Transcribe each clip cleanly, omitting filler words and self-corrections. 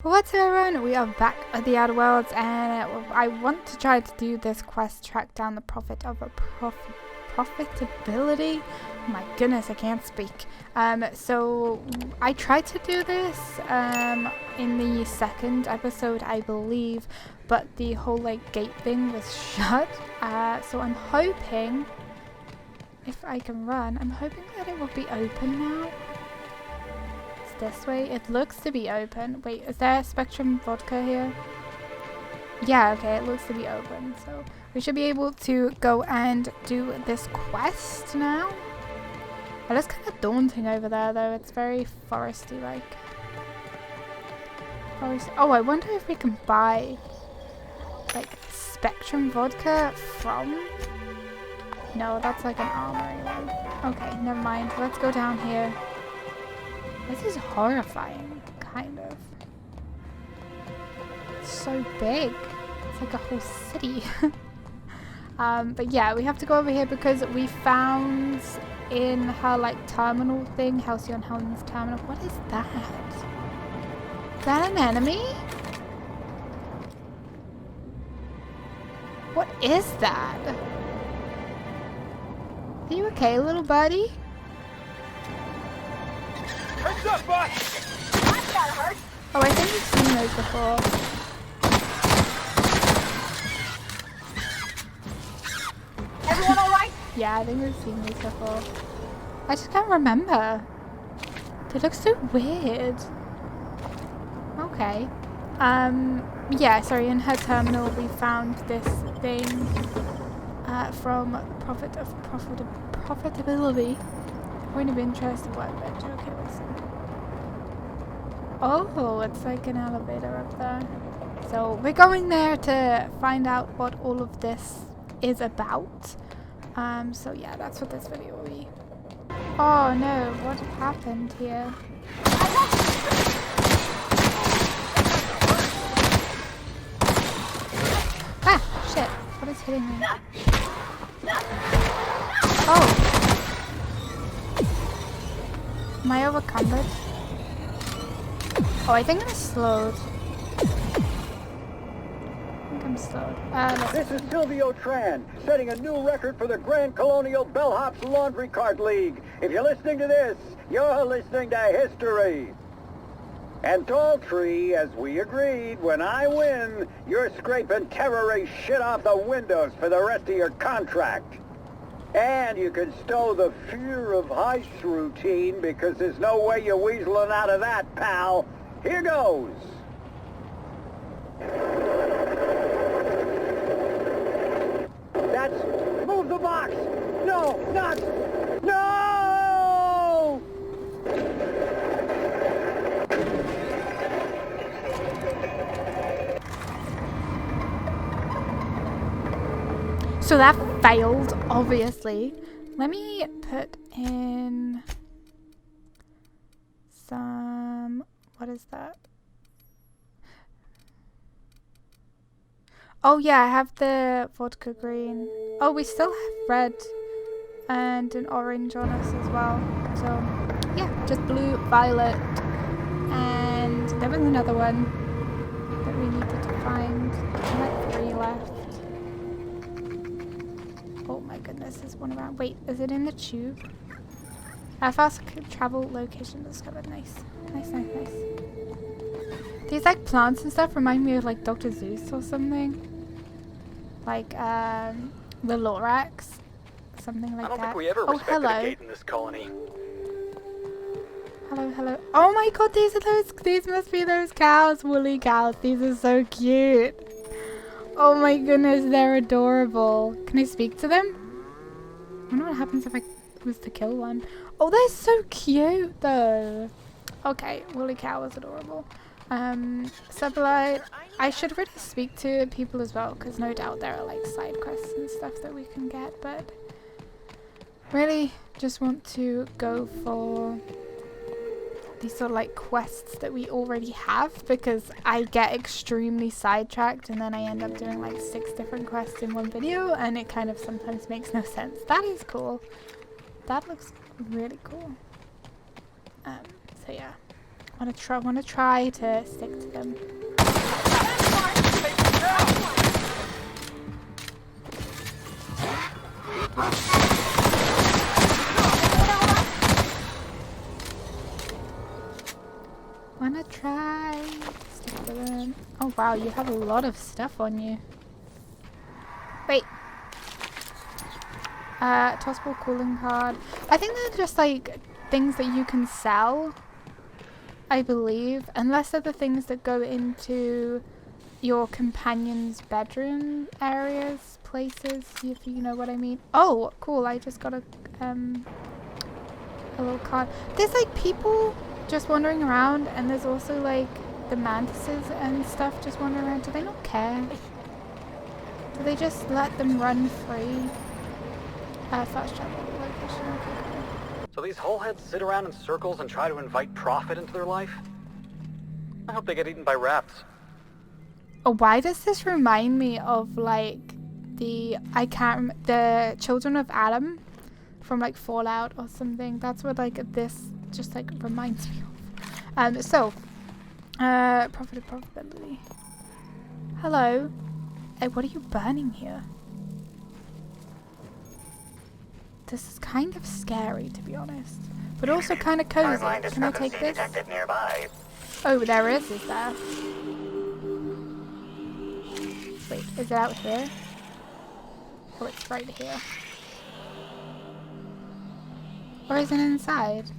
What's up everyone, we are back at the Outer Worlds and I want to try to do this quest, track down the profit of a profitability. Oh my goodness, I can't speak. So I tried to do this in the second episode, I believe, but the whole like gate thing was shut. So I'm hoping, if I can run, I'm hoping that it will be open now. This way, it looks to be open. Wait, is there Spectrum vodka here? Yeah, okay, it looks to be open, so we should be able to go and do this quest now. It looks kind of daunting over there though, it's very foresty like. Oh, I wonder if we can buy like Spectrum vodka from... No, that's like an armory one. Okay, never mind, let's go down here. This is horrifying, kind of. It's so big. It's like a whole city. But yeah, we have to go over here because we found in her like terminal thing, Halcyon Helen's terminal. What is that? Is that an enemy? What is that? Are you okay, little buddy? Heads up, boss! That got hurt. Oh, I think we've seen those before. Everyone alright? Yeah, I think we've seen these before. I just can't remember. They look so weird. Okay. Yeah, sorry, in her terminal we found this thing from profitability. Point of interest, what adventure? Okay, listen. Oh, it's like an elevator up there. So we're going there to find out what all of this is about. So yeah, that's what this video will be. Oh no, what happened here? Ah, shit. What is hitting me? Oh. Am I overcumbered? Oh, I think I'm slowed. I'm slowed. This is Silvio Tran, setting a new record for the Grand Colonial Bellhops Laundry Cart League. If you're listening to this, you're listening to history. And Daltrey, as we agreed, when I win, you're scraping terrorist shit off the windows for the rest of your contract. And you can stow the fear of heist routine because there's no way you're weaseling out of that, pal. Here goes. That's... Move the box! No, not... No! So that failed, obviously. Let me put in some... What is that? Oh yeah, I have the vodka green. Oh, we still have red and an orange on us as well. So yeah, just blue, violet, and there was another one that we needed to find. Like 3 left. Oh my goodness, there's one around. Wait, is it in the tube? Fast travel location discovered. Nice. Nice, nice, nice. These like plants and stuff remind me of like Dr. Zeus or something. Like the Lorax. Something like that. I don't think we ever respected a gate in this colony. Hello, hello. Oh my god, these must be those cows, woolly cows. These are so cute. Oh my goodness, they're adorable. Can I speak to them? I wonder what happens if I was to kill one. Oh, they're so cute though. Okay, woolly cow is adorable. Sublight. I should really speak to people as well, because no doubt there are like side quests and stuff that we can get, but really just want to go for these sort of like quests that we already have, because I get extremely sidetracked and then I end up doing like 6 different quests in one video and it kind of sometimes makes no sense. That is cool. That looks really cool. So yeah. Wanna try to stick to them. Wanna try to stick to them. Oh wow, you have a lot of stuff on you. Wait. Tossable cooling card. I think they're just like things that you can sell, I believe, unless they're the things that go into your companion's bedroom areas, places, if you know what I mean. Oh, cool! I just got a little card. There's like people just wandering around, and there's also like the mantises and stuff just wandering around. Do they not care? Do they just let them run free? Fast travel location. Okay. So these wholeheads sit around in circles and try to invite profit into their life? I hope they get eaten by rats. Oh, why does this remind me of like the Children of Adam from like Fallout or something? That's what like this just like reminds me of. Profitability. Hello. Hey, what are you burning here? This is kind of scary, to be honest, but also kind of cozy. Can I take this? Oh, there is there? Wait, is it out here? Oh, it's right here. Or is it inside?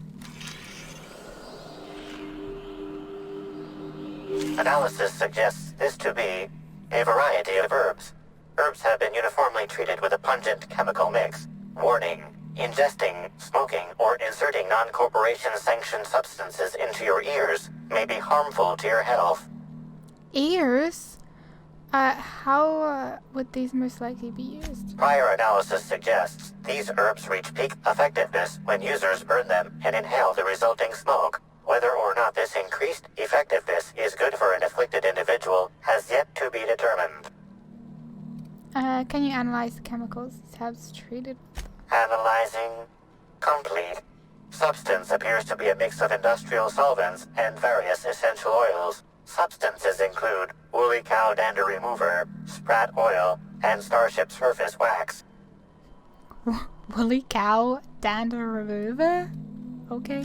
Analysis suggests this to be a variety of herbs. Herbs have been uniformly treated with a pungent chemical mix. Warning: ingesting, smoking, or inserting non-corporation sanctioned substances into your ears may be harmful to your health. Ears? How would these most likely be used? Prior analysis suggests these herbs reach peak effectiveness when users burn them and inhale the resulting smoke. Whether or not this increased effectiveness is good for an afflicted individual has yet to be determined. Can you analyze the chemicals these herbs treated with? Analyzing. Complete. Substance appears to be a mix of industrial solvents and various essential oils. Substances include woolly cow dander remover, sprat oil, and starship surface wax. Woolly cow dander remover? Okay.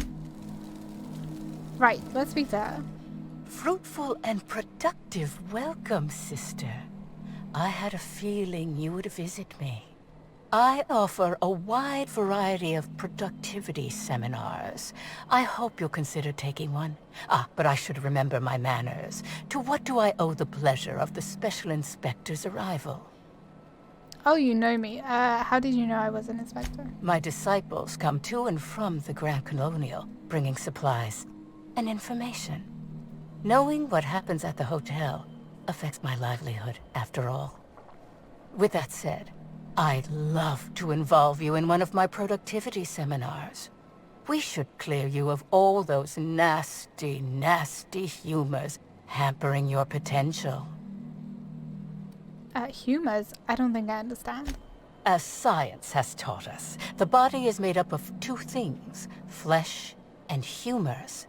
Right, let's speak to her. Fruitful and productive welcome, sister. I had a feeling you would visit me. I offer a wide variety of productivity seminars. I hope you'll consider taking one. But I should remember my manners. To what do I owe the pleasure of the Special Inspector's arrival? Oh, you know me. How did you know I was an inspector? My disciples come to and from the Grand Colonial, bringing supplies and information. Knowing what happens at the hotel affects my livelihood, after all. With that said, I'd love to involve you in one of my productivity seminars. We should clear you of all those nasty, nasty humors hampering your potential. Humors? I don't think I understand. As science has taught us, the body is made up of two things, flesh and humors.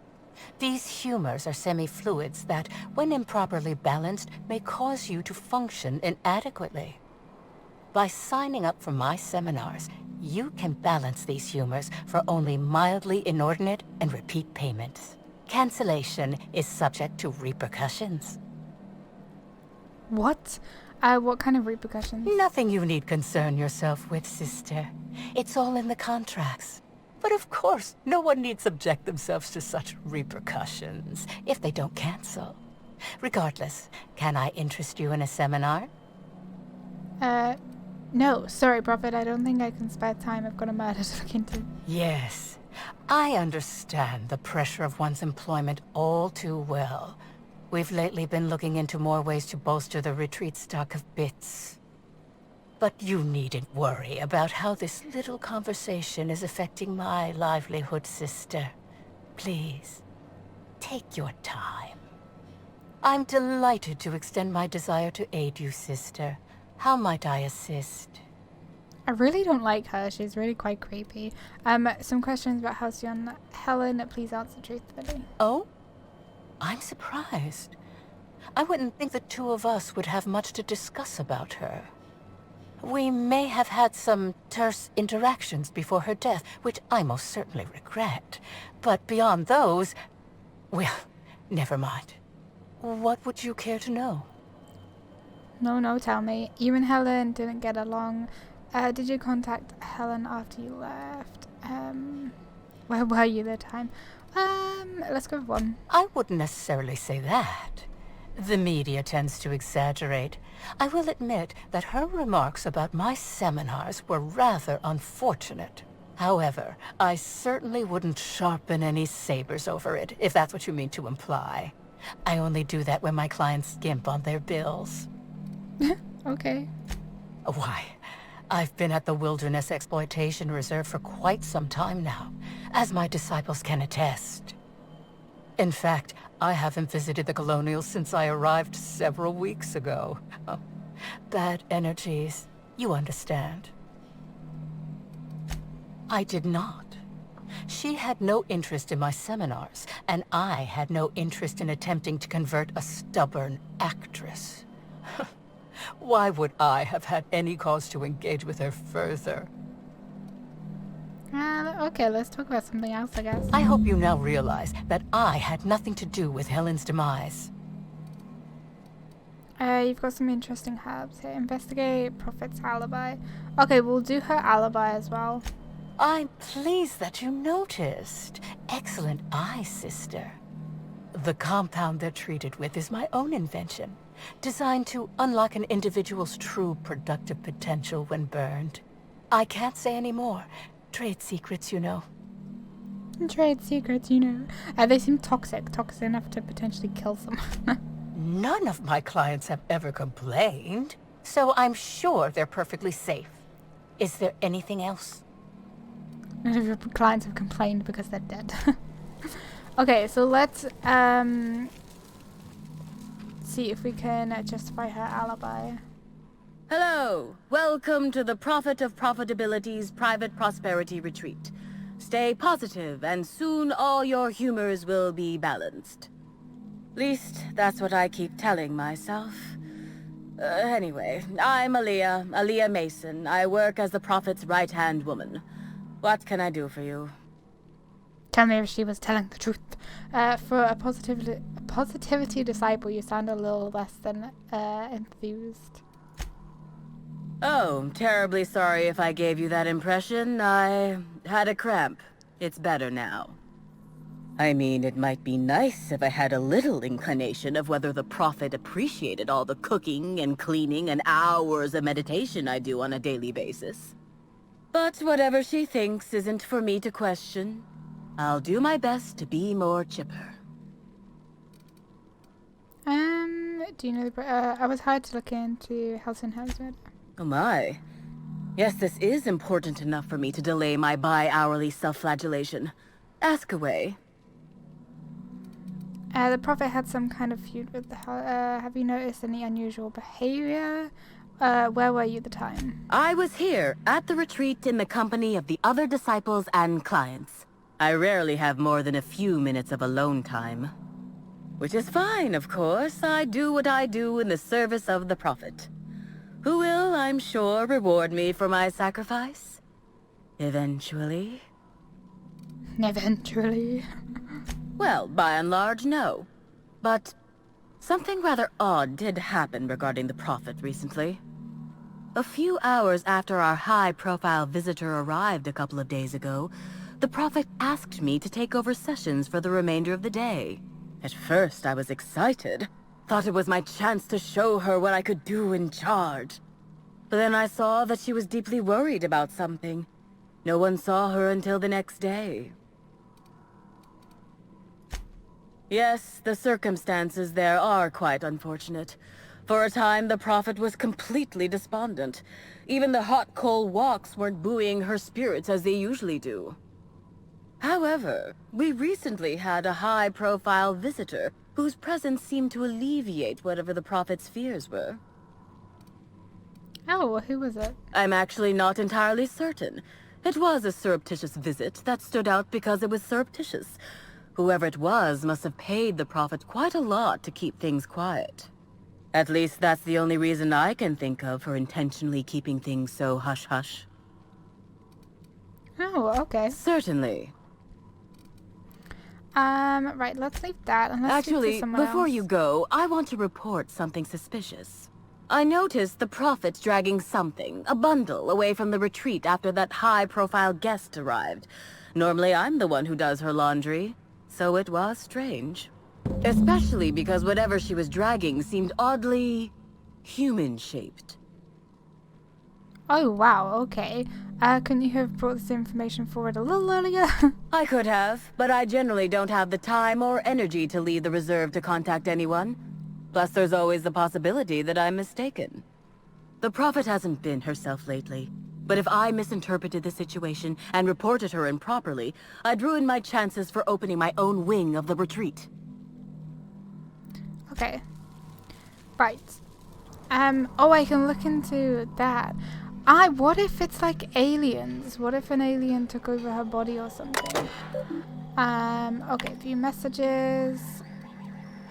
These humors are semi-fluids that, when improperly balanced, may cause you to function inadequately. By signing up for my seminars, you can balance these humors for only mildly inordinate and repeat payments. Cancellation is subject to repercussions. What? What kind of repercussions? Nothing you need concern yourself with, sister. It's all in the contracts. But of course, no one need subject themselves to such repercussions if they don't cancel. Regardless, can I interest you in a seminar? No, sorry, Prophet. I don't think I can spare time. I've got a murder to look into. Yes, I understand the pressure of one's employment all too well. We've lately been looking into more ways to bolster the retreat stock of bits. But you needn't worry about how this little conversation is affecting my livelihood, sister. Please, take your time. I'm delighted to extend my desire to aid you, sister. How might I assist? I really don't like her. She's really quite creepy. Some questions about Halcyon Helen. Please answer truthfully. Oh? I'm surprised. I wouldn't think the two of us would have much to discuss about her. We may have had some terse interactions before her death, which I most certainly regret. But beyond those, well, never mind. What would you care to know? No, tell me. You and Helen didn't get along. Did you contact Helen after you left? Where were you at the time? Let's go with 1. I wouldn't necessarily say that. The media tends to exaggerate. I will admit that her remarks about my seminars were rather unfortunate. However, I certainly wouldn't sharpen any sabers over it, if that's what you mean to imply. I only do that when my clients skimp on their bills. Okay. Why, I've been at the Wilderness Exploitation Reserve for quite some time now, as my disciples can attest. In fact, I haven't visited the Colonials since I arrived several weeks ago. Bad energies, you understand. I did not. She had no interest in my seminars, and I had no interest in attempting to convert a stubborn actress. Why would I have had any cause to engage with her further? Okay, let's talk about something else, I guess. I hope you now realize that I had nothing to do with Helen's demise. You've got some interesting herbs here. Investigate Prophet's alibi. Okay, we'll do her alibi as well. I'm pleased that you noticed. Excellent eye, sister. The compound they're treated with is my own invention, designed to unlock an individual's true productive potential when burned. I can't say any more. Trade secrets, you know. Trade secrets, you know. They seem toxic enough to potentially kill someone. None of my clients have ever complained, so I'm sure they're perfectly safe. Is there anything else? None of your clients have complained because they're dead. Okay, so let's see if we can justify her alibi. Hello! Welcome to the Prophet of Profitability's Private Prosperity Retreat. Stay positive, and soon all your humors will be balanced. Least, that's what I keep telling myself. Anyway, I'm Aaliyah Mason. I work as the Prophet's right-hand woman. What can I do for you? Tell me if she was telling the truth. For a positivity disciple, you sound a little less than enthused. Oh, terribly sorry if I gave you that impression. I had a cramp. It's better now. I mean, it might be nice if I had a little inclination of whether the Prophet appreciated all the cooking and cleaning and hours of meditation I do on a daily basis. But whatever she thinks isn't for me to question. I'll do my best to be more chipper. Do you know I was hired to look into Halcyon Helen's murder. Oh my. Yes, this is important enough for me to delay my bi-hourly self-flagellation. Ask away. The Prophet had some kind of feud with the have you noticed any unusual behavior? Where were you at the time? I was here, at the retreat in the company of the other disciples and clients. I rarely have more than a few minutes of alone time. Which is fine, of course. I do what I do in the service of the Prophet. Who will, I'm sure, reward me for my sacrifice. Eventually. Eventually. Well, by and large, no. But something rather odd did happen regarding the Prophet recently. A few hours after our high-profile visitor arrived a couple of days ago, the Prophet asked me to take over sessions for the remainder of the day. At first, I was excited. Thought it was my chance to show her what I could do in charge. But then I saw that she was deeply worried about something. No one saw her until the next day. Yes, the circumstances there are quite unfortunate. For a time, the Prophet was completely despondent. Even the hot coal walks weren't buoying her spirits as they usually do. However, we recently had a high-profile visitor whose presence seemed to alleviate whatever the Prophet's fears were. Oh, who was it? I'm actually not entirely certain. It was a surreptitious visit that stood out because it was surreptitious. Whoever it was must have paid the Prophet quite a lot to keep things quiet. At least that's the only reason I can think of for intentionally keeping things so hush-hush. Oh, okay. Certainly. Right, let's leave that and let's speak to Actually, someone before else. you go, I want to report something suspicious. I noticed the Prophet dragging something, a bundle, away from the retreat after that high-profile guest arrived. Normally I'm the one who does her laundry, so it was strange. Especially because whatever she was dragging seemed oddly human-shaped. Oh, wow, okay. Couldn't you have brought this information forward a little earlier? I could have, but I generally don't have the time or energy to leave the reserve to contact anyone. Plus, there's always the possibility that I'm mistaken. The Prophet hasn't been herself lately, but if I misinterpreted the situation and reported her improperly, I'd ruin my chances for opening my own wing of the retreat. Okay. Right. Oh, I can look into that. What if it's like aliens? What if an alien took over her body or something? Okay, view messages.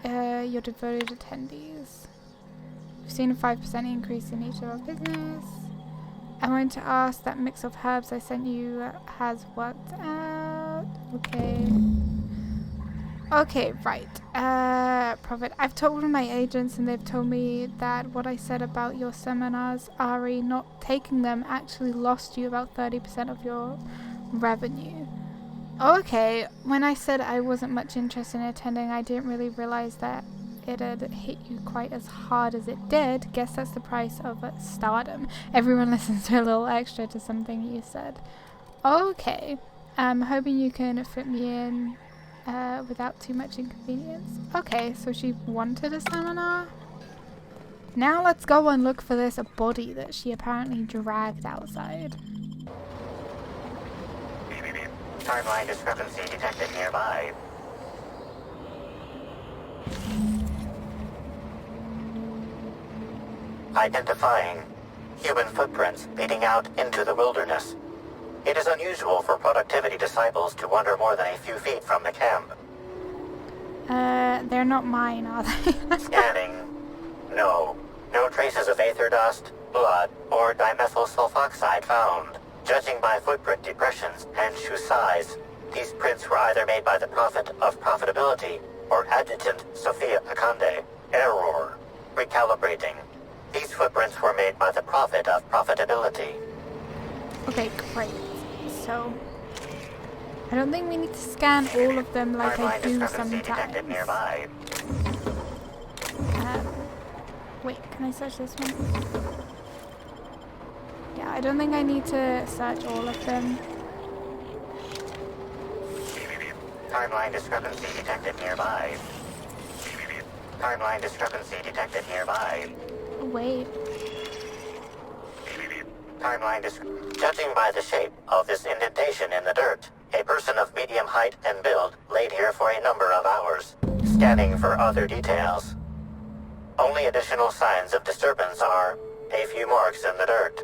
Your devoted attendees. We've seen a 5% increase in each of our business. I wanted to ask, that mix of herbs I sent you has worked out. Okay. Okay, right. Prophet, I've talked with my agents and they've told me that what I said about your seminars, Ari, not taking them actually lost you about 30% of your revenue. Okay, when I said I wasn't much interested in attending, I didn't really realize that it had hit you quite as hard as it did. Guess that's the price of stardom. Everyone listens to a little extra to something you said. Okay, I'm hoping you can fit me in without too much inconvenience. Okay, so she wanted a seminar. Now let's go and look for this body that she apparently dragged outside. Timeline discrepancy detected nearby. Identifying human footprints leading out into the wilderness. It is unusual for productivity disciples to wander more than a few feet from the camp. They're not mine, are they? Scanning. No. No traces of aether dust, blood, or dimethyl sulfoxide found. Judging by footprint depressions and shoe size, these prints were either made by the Prophet of Profitability or Adjutant Sophia Akande. Error. Recalibrating. These footprints were made by the Prophet of Profitability. Okay, great. So, I don't think we need to scan all of them like I do sometimes. Nearby. Wait, can I search this one? Yeah, I don't think I need to search all of them. Timeline discrepancy detected nearby. Timeline discrepancy detected nearby. Wait. Judging by the shape of this indentation in the dirt, a person of medium height and build laid here for a number of hours. Scanning for other details. Only additional signs of disturbance are a few marks in the dirt.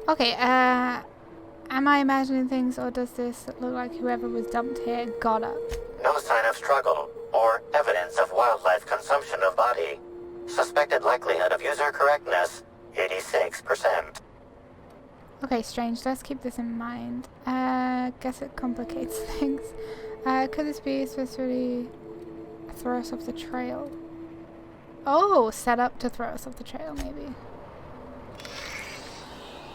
Okay, am I imagining things, or does this look like whoever was dumped here got up? No sign of struggle or evidence of wildlife consumption of body. Suspected likelihood of user correctness, 86%. Okay, strange. Let's keep this in mind. Guess it complicates things. Could this be supposed to really throw us off the trail? Oh, set up to throw us off the trail, maybe.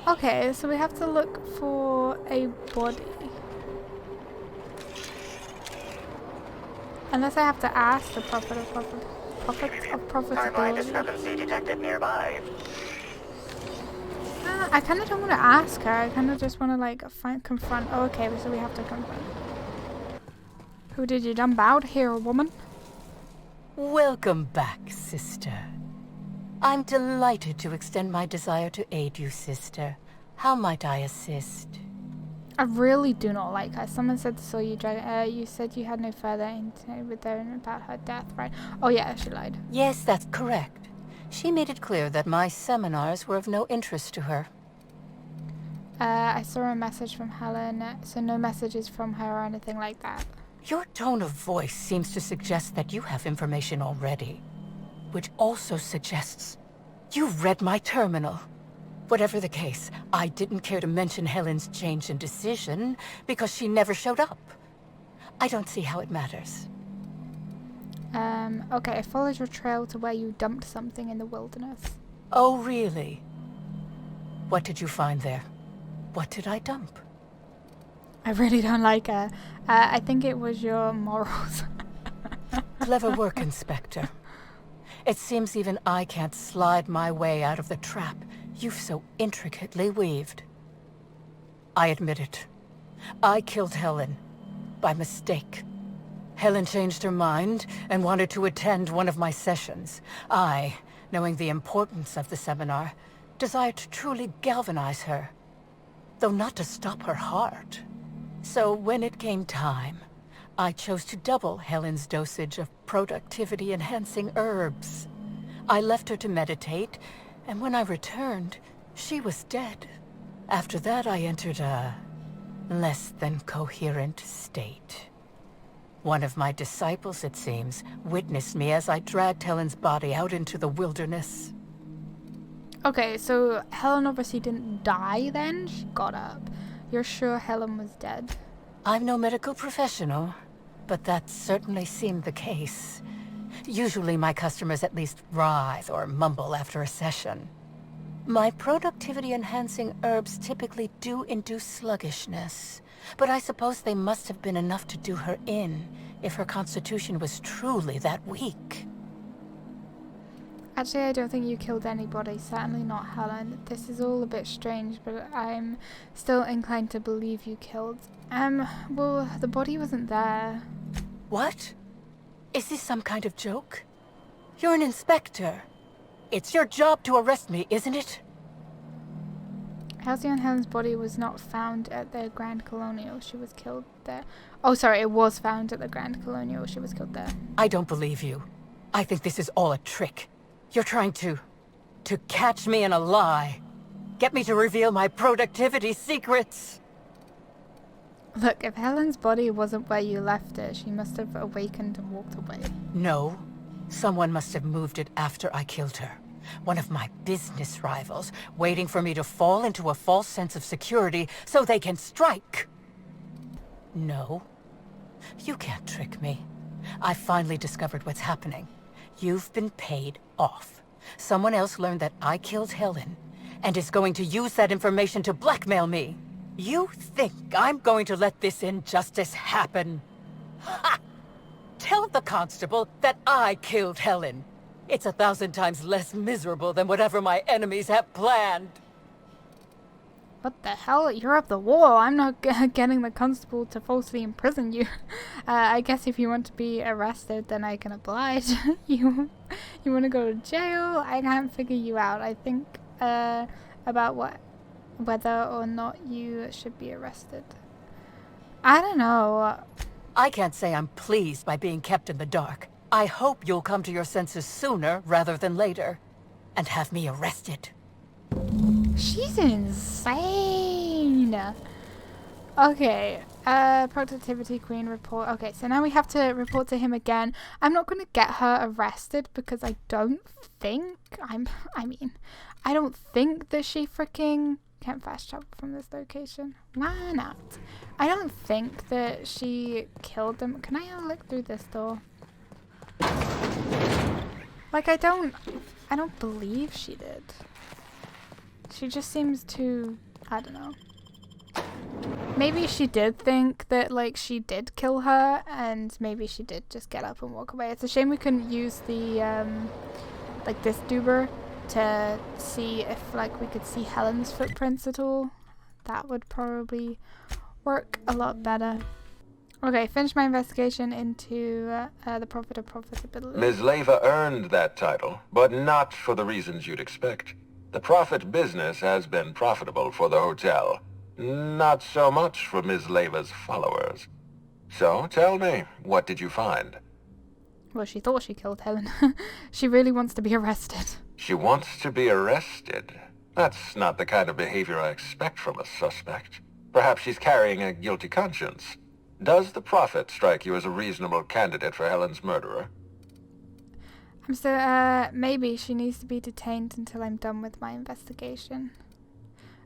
Okay, so we have to look for a body. Unless I have to ask the Prophet of Timeline Profitability. discrepancy detected nearby. I kind of don't want to ask her. I kind of just want to like confront. Oh, okay, so we have to confront. Who did you dump out here, woman? Welcome back, sister. I'm delighted to extend my desire to aid you, sister. How might I assist? I really do not like her. Someone said saw you drag. You said you had no further insight with her about her death, right? Oh yeah, she lied. Yes, that's correct. She made it clear that my seminars were of no interest to her. I saw a message from Helen, so no messages from her or anything like that. Your tone of voice seems to suggest that you have information already, which also suggests you've read my terminal. Whatever the case, I didn't care to mention Helen's change in decision because she never showed up. I don't see how it matters. Okay, I followed your trail to where you dumped something in the wilderness. Oh, really? What did you find there? What did I dump? I really don't like her. I think it was your morals. Clever work, Inspector. It seems even I can't slide my way out of the trap you've so intricately weaved. I admit it. I killed Helen. By mistake. Helen changed her mind and wanted to attend one of my sessions. I, knowing the importance of the seminar, desired to truly galvanize her, though not to stop her heart. So when it came time, I chose to double Helen's dosage of productivity-enhancing herbs. I left her to meditate, and when I returned, she was dead. After that, I entered a less than coherent state. One of my disciples, it seems, witnessed me as I dragged Helen's body out into the wilderness. Okay, so Helen obviously didn't die then. She got up. You're sure Helen was dead? I'm no medical professional, but that certainly seemed the case. Usually my customers at least writhe or mumble after a session. My productivity-enhancing herbs typically do induce sluggishness, but I suppose they must have been enough to do her in if her constitution was truly that weak. Actually, I don't think you killed anybody, certainly not Helen. This is all a bit strange, but I'm still inclined to believe you killed. Well, the body wasn't there. What? Is this some kind of joke? You're an inspector. It's your job to arrest me, isn't it? Halcyon Helen's body was not found at the Grand Colonial. She was killed there. Oh, sorry, it was found at the Grand Colonial. She was killed there. I don't believe you. I think this is all a trick. You're trying to catch me in a lie. Get me to reveal my productivity secrets. Look, if Helen's body wasn't where you left it, she must have awakened and walked away. No. Someone must have moved it after I killed her. One of my business rivals, waiting for me to fall into a false sense of security so they can strike. No. You can't trick me. I finally discovered what's happening. You've been paid off. Someone else learned that I killed Helen, and is going to use that information to blackmail me. You think I'm going to let this injustice happen? Ha! Tell the constable that I killed Helen. It's 1,000 times less miserable than whatever my enemies have planned. What the hell? You're up the wall. I'm not getting the constable to falsely imprison you. I guess if you want to be arrested, then I can oblige. You want to go to jail? I can't figure you out. I think about whether or not you should be arrested. I don't know. I can't say I'm pleased by being kept in the dark. I hope you'll come to your senses sooner rather than later, and have me arrested. She's insane. Okay, productivity queen report. Okay, so now we have to report to him again. I'm not going to get her arrested because I don't think I don't think that she freaking can't fast travel from this location. Why not? I don't think that she killed them. Can I have a look through this door? Like, I don't believe she did. She just seems to, I don't know. Maybe she did think that, like, she did kill her, and maybe she did just get up and walk away. It's a shame we couldn't use the, like, this doober to see if, like, we could see Helen's footprints at all. That would probably work a lot better. Okay, finish my investigation into the profit of profitability. Ms. Leyva earned that title, but not for the reasons you'd expect. The profit business has been profitable for the hotel. Not so much for Ms. Leyva's followers. So, tell me, what did you find? Well, she thought she killed Helen. She really wants to be arrested. She wants to be arrested? That's not the kind of behavior I expect from a suspect. Perhaps she's carrying a guilty conscience. Does the Prophet strike you as a reasonable candidate for Helen's murderer? Maybe she needs to be detained until I'm done with my investigation.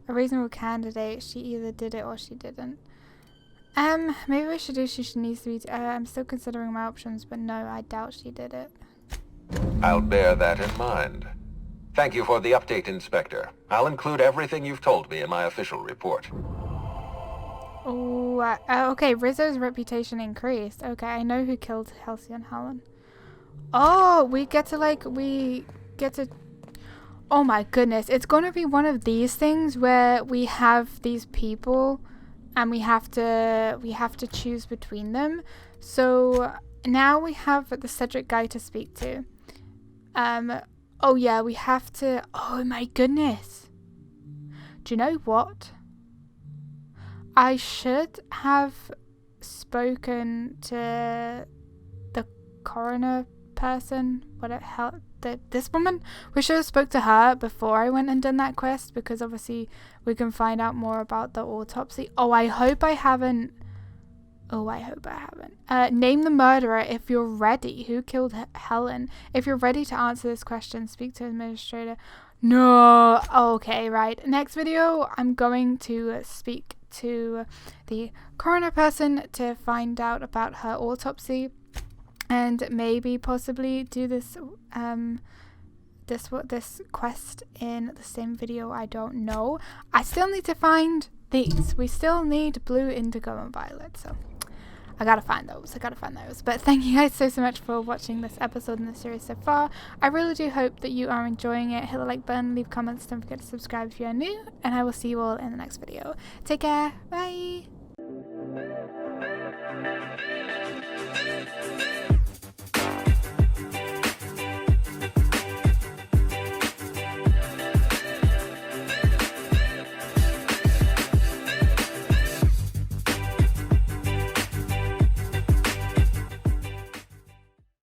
A reasonable candidate, she either did it or she didn't. Maybe we should do she needs to be, I'm still considering my options, but no, I doubt she did it. I'll bear that in mind. Thank you for the update, Inspector. I'll include everything you've told me in my official report. Oh, okay, Rizzo's reputation increased. Okay, I know who killed Halcyon Helen. Oh, we get to, oh my goodness, it's gonna be one of these things where we have these people and we have to choose between them. So now we have the Cedric guy to speak to. Oh yeah, we have to, oh my goodness. Do you know what? I should have spoken to the coroner person, this woman. We should have spoke to her before I went and done that quest, because obviously we can find out more about the autopsy. Oh, I hope I haven't. Name the murderer if you're ready. Who killed Helen? If you're ready to answer this question, speak to administrator. No. Okay, right. Next video, I'm going to speak to the coroner person to find out about her autopsy, and maybe possibly do this this quest in the same video. I don't know. I still need to find these. We still need blue, indigo, and violet, so I gotta find those. But thank you guys so much for watching this episode in the series so far. I really do hope that you are enjoying it. Hit the like button, leave comments, don't forget to subscribe if you are new, and I will see you all in the next video. Take care. Bye.